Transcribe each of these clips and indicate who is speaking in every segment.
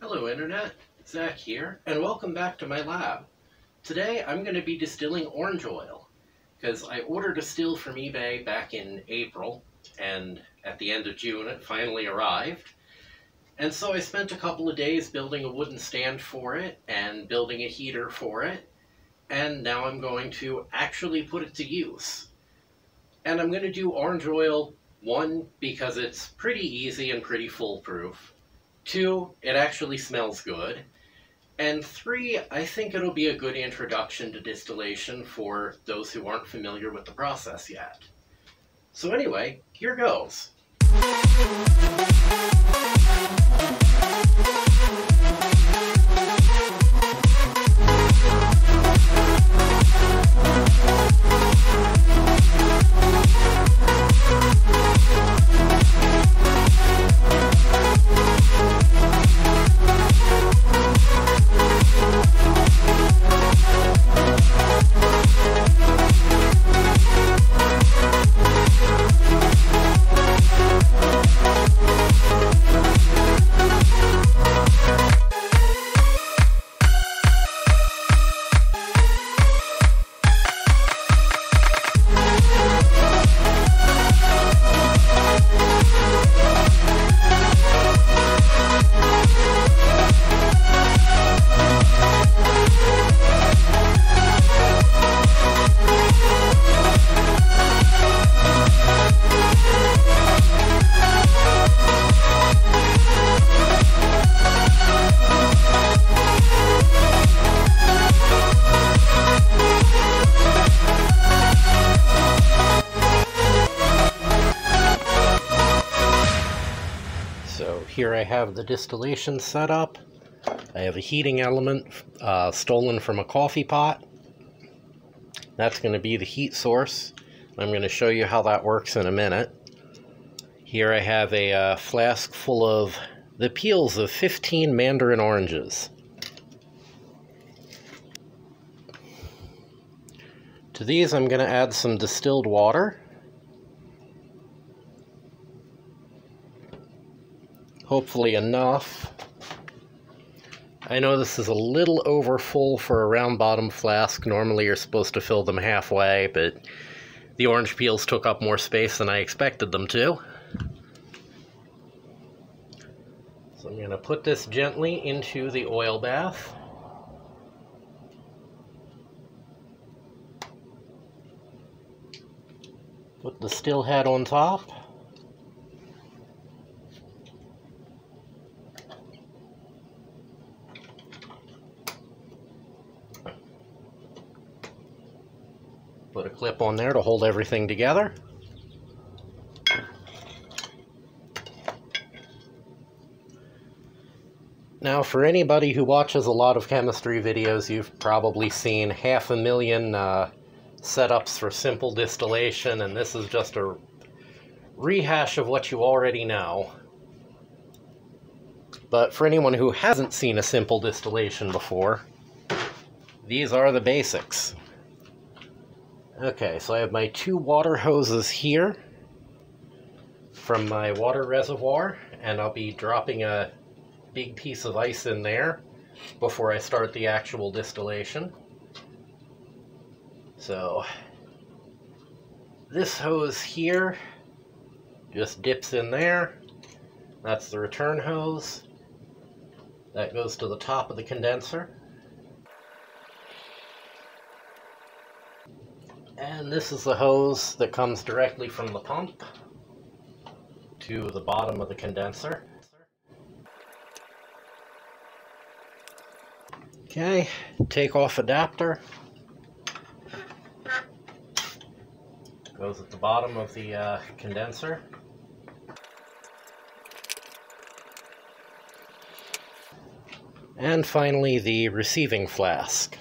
Speaker 1: Hello Internet, Zach here, and welcome back to my lab. Today I'm going to be distilling orange oil, because I ordered a still from eBay back in April, and at the end of June it finally arrived. And so I spent a couple of days building a wooden stand for it, and building a heater for it, and now I'm going to actually put it to use. And I'm going to do orange oil, 1, because it's pretty easy and pretty foolproof. 2, it actually smells good. And 3, I think it'll be a good introduction to distillation for those who aren't familiar with the process yet. So anyway, here goes. Here I have the distillation setup. I have a heating element stolen from a coffee pot. That's going to be the heat source. I'm going to show you how that works in a minute. Here I have a flask full of the peels of 15 mandarin oranges. To these I'm going to add some distilled water. Hopefully enough. I know this is a little over full for a round bottom flask. Normally you're supposed to fill them halfway, but the orange peels took up more space than I expected them to. So I'm going to put this gently into the oil bath. Put the still head on top. Put a clip on there to hold everything together. Now, for anybody who watches a lot of chemistry videos, you've probably seen 500,000 setups for simple distillation, and this is just a rehash of what you already know. But for anyone who hasn't seen a simple distillation before, these are the basics. Okay, so I have my 2 water hoses here from my water reservoir, and I'll be dropping a big piece of ice in there before I start the actual distillation. So this hose here just dips in there. That's the return hose. That goes to the top of the condenser. And this is the hose that comes directly from the pump to the bottom of the condenser. Okay, take off adapter. Goes at the bottom of the condenser. And finally, the receiving flask.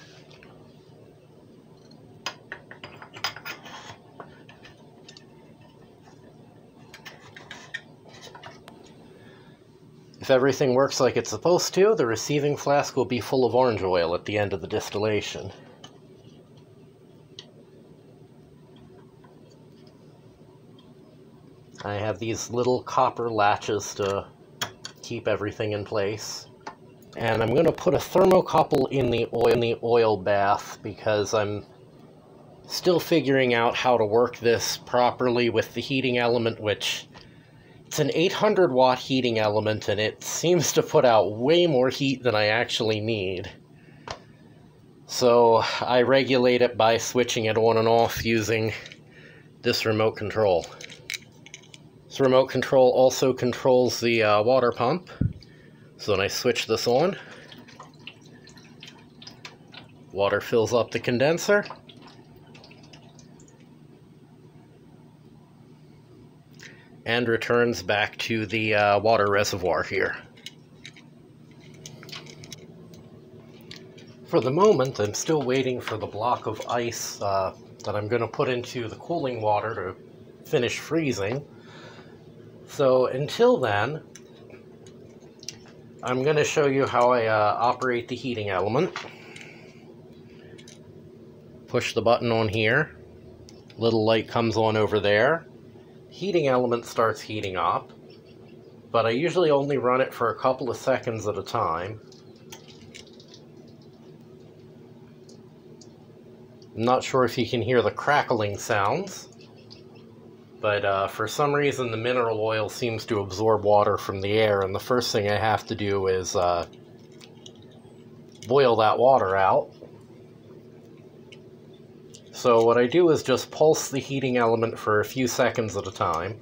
Speaker 1: If everything works like it's supposed to, the receiving flask will be full of orange oil at the end of the distillation. I have these little copper latches to keep everything in place. And I'm going to put a thermocouple in the oil bath because I'm still figuring out how to work this properly with the heating element, which it's an 800 watt heating element, and it seems to put out way more heat than I actually need. So I regulate it by switching it on and off using this remote control. This remote control also controls the water pump. So when I switch this on, water fills up the condenser. And returns back to the water reservoir here. For the moment, I'm still waiting for the block of ice that I'm going to put into the cooling water to finish freezing. So until then, I'm going to show you how I operate the heating element. Push the button on here. Little light comes on over there. Heating element starts heating up, but I usually only run it for a couple of seconds at a time. I'm not sure if you can hear the crackling sounds, but for some reason the mineral oil seems to absorb water from the air, and the first thing I have to do is boil that water out. So what I do is just pulse the heating element for a few seconds at a time.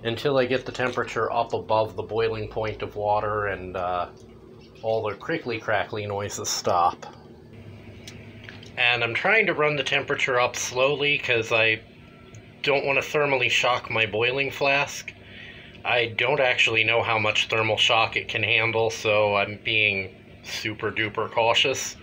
Speaker 1: Until I get the temperature up above the boiling point of water and all the crickly crackly noises stop. And I'm trying to run the temperature up slowly because I don't want to thermally shock my boiling flask. I don't actually know how much thermal shock it can handle, so I'm being super duper cautious.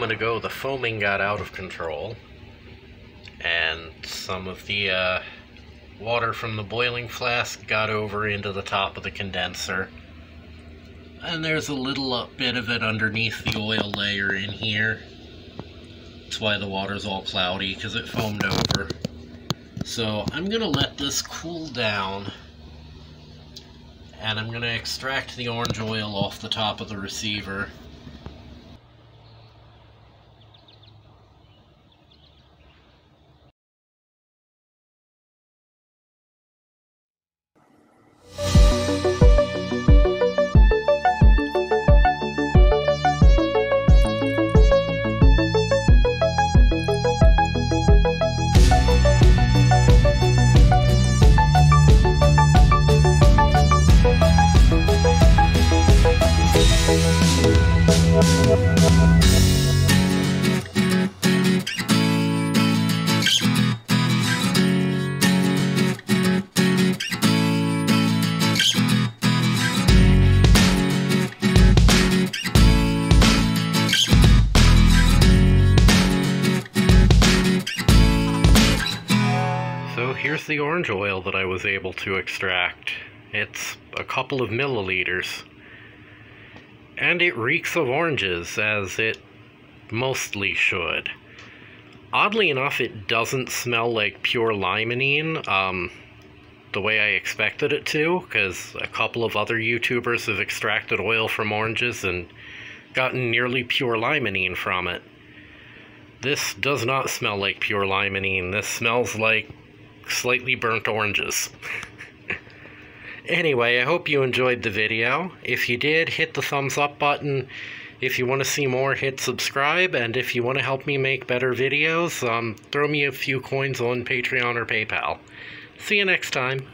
Speaker 1: moment ago, the foaming got out of control, and some of the water from the boiling flask got over into the top of the condenser. And there's a little bit of it underneath the oil layer in here. That's why the water's all cloudy, because it foamed over. So I'm going to let this cool down, and I'm going to extract the orange oil off the top of the receiver. So here's the orange oil that I was able to extract. It's a couple of milliliters. And it reeks of oranges, as it mostly should. Oddly enough, it doesn't smell like pure limonene, the way I expected it to, because a couple of other YouTubers have extracted oil from oranges and gotten nearly pure limonene from it. This does not smell like pure limonene. This smells like slightly burnt oranges. Anyway, I hope you enjoyed the video. If you did, hit the thumbs up button. If you want to see more, hit subscribe. And if you want to help me make better videos, throw me a few coins on Patreon or PayPal. See you next time.